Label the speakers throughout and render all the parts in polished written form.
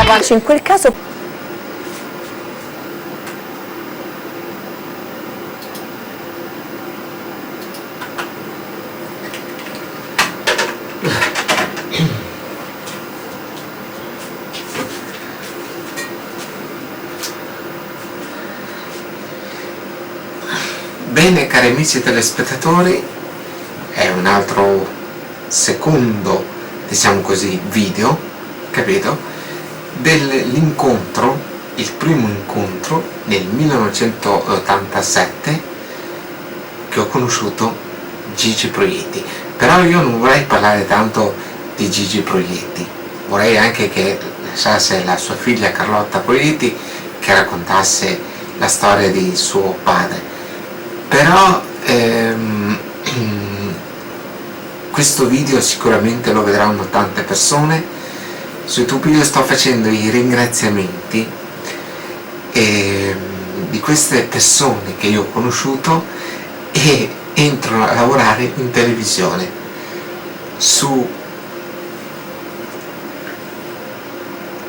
Speaker 1: stava in quel caso.
Speaker 2: Bene, cari amici telespettatori, è un altro secondo, diciamo così, video, capito, dell'incontro, il primo incontro nel 1987 che ho conosciuto Gigi Proietti. Però io non vorrei parlare tanto di Gigi Proietti, vorrei anche che lasciasse la sua figlia Carlotta Proietti che raccontasse la storia di suo padre. Però questo video sicuramente lo vedranno tante persone. Su YouTube io sto facendo i ringraziamenti di queste persone che io ho conosciuto e entrano a lavorare in televisione, su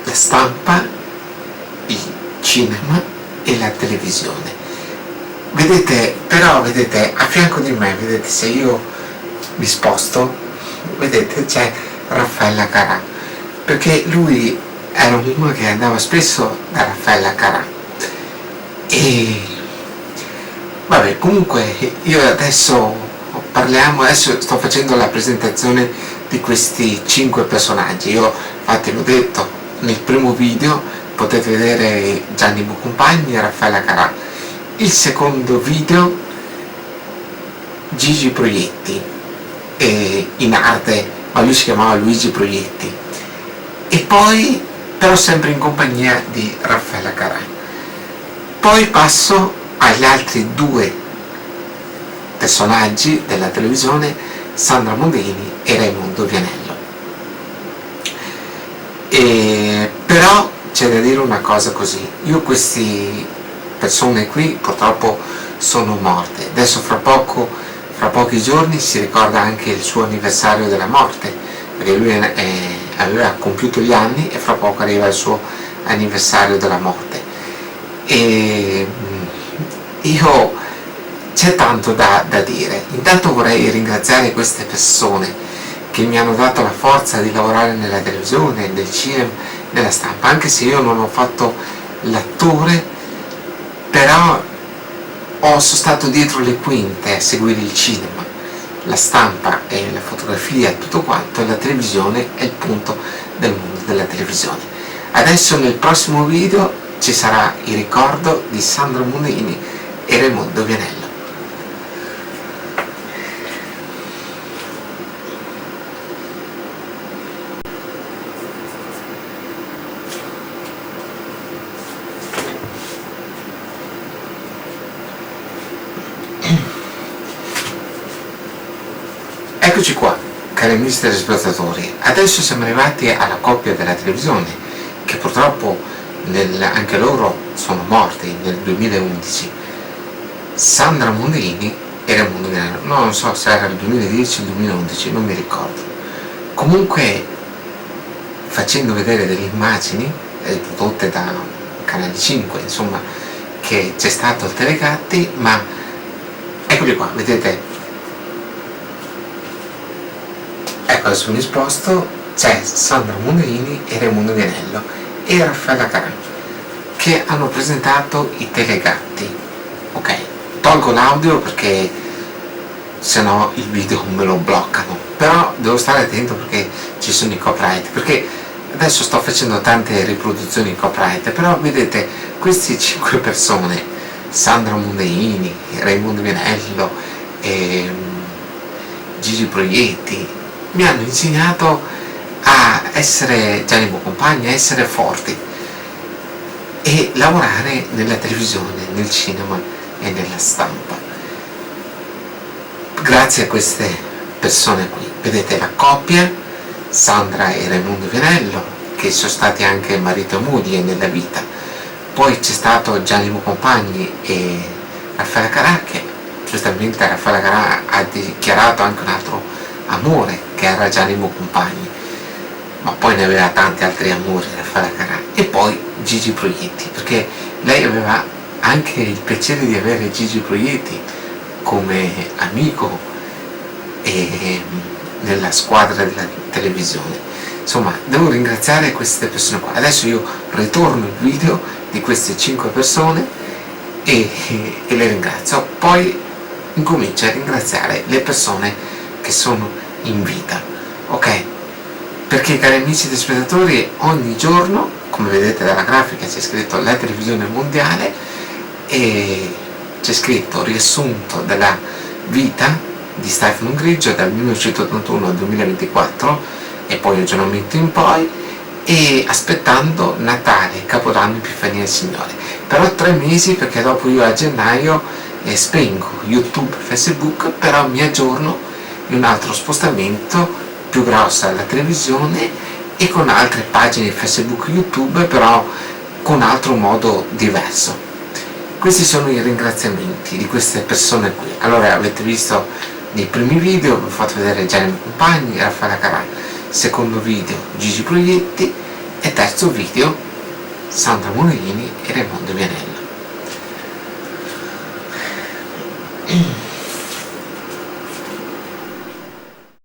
Speaker 2: la stampa, il cinema e la televisione. Vedete, però vedete, a fianco di me, vedete, se io mi sposto, vedete, c'è Raffaella Carrà, perché lui era uno che andava spesso da Raffaella Carrà. E vabbè, comunque io adesso sto facendo la presentazione di questi 5 personaggi. Io infatti l'ho detto nel primo video, potete vedere Gianni Bucompagni e Raffaella Carrà. Il secondo video, Gigi Proietti, in arte, ma lui si chiamava Luigi Proietti, e poi però sempre in compagnia di Raffaella Carrà. Poi passo agli altri 2 personaggi della televisione, Sandra Mondini e Raimondo Vianello. Però c'è da dire una cosa così, io questi persone qui purtroppo sono morte. Adesso fra pochi giorni si ricorda anche il suo anniversario della morte, perché lui aveva compiuto gli anni e fra poco arriva il suo anniversario della morte. E io c'è tanto da dire. Intanto vorrei ringraziare queste persone che mi hanno dato la forza di lavorare nella televisione, nel cinema, nella stampa, anche se io non ho fatto l'attore, però sono stato dietro le quinte a seguire il cinema, la stampa e la fotografia e tutto quanto, e la televisione è il punto del mondo della televisione. Adesso nel prossimo video ci sarà il ricordo di Sandra Mondini e Raimondo Vianello. Eccoci qua, cari amici telespettatori, adesso siamo arrivati alla coppia della televisione, che purtroppo anche loro sono morti nel 2011, Sandra Mondini e Raimondo Vianello. Non so se era il 2010 o il 2011, non mi ricordo. Comunque, facendo vedere delle immagini prodotte da Canale 5, insomma, che c'è stato il Telegatti, ma eccoli qua, vedete. Ecco, adesso mi sposto, c'è Sandra Mondini e Raimondo Vianello e Raffaella Carrà che hanno presentato i Telegatti. Ok, tolgo l'audio perché sennò il video me lo bloccano, però devo stare attento perché ci sono i copyright, perché adesso sto facendo tante riproduzioni copyright, però vedete queste 5 persone, Sandra Mondini, Raimondo Vianello e Gigi Proietti, mi hanno insegnato a essere Gianni Bucompagni, a essere forti e lavorare nella televisione, nel cinema e nella stampa. Grazie a queste persone qui, vedete la coppia, Sandra e Raimondo Vianello, che sono stati anche marito e moglie nella vita. Poi c'è stato Gianni Bucompagni e Raffaella Carrà, che giustamente Raffaella Carrà ha dichiarato anche un altro amore che era Gianni Bucompagni, ma poi ne aveva tanti altri amori Raffaella Carrà. e poi Gigi Proietti, perché lei aveva anche il piacere di avere Gigi Proietti come amico e nella squadra della televisione. Insomma, devo ringraziare queste persone qua. Adesso io ritorno il video di queste 5 persone e le ringrazio. Poi incomincio a ringraziare le persone che sono in vita, ok? Perché, cari amici telespettatori, ogni giorno, come vedete dalla grafica, c'è scritto la televisione mondiale e c'è scritto riassunto della vita di Stefano Grigio dal 1981 al 2024 e poi aggiornamento in poi, e aspettando Natale, Capodanno, Epifania del Signore. Però 3 mesi, perché dopo io a gennaio spengo YouTube, Facebook, però mi aggiorno in un altro spostamento più grosso alla televisione e con altre pagine Facebook, YouTube, però con altro modo diverso. Questi sono i ringraziamenti di queste persone qui. Allora, avete visto nei primi video, vi ho fatto vedere Gianni Compagni, Raffaella Carà, secondo video Gigi Proietti e terzo video Sandra Molini e Raimondo Vianello.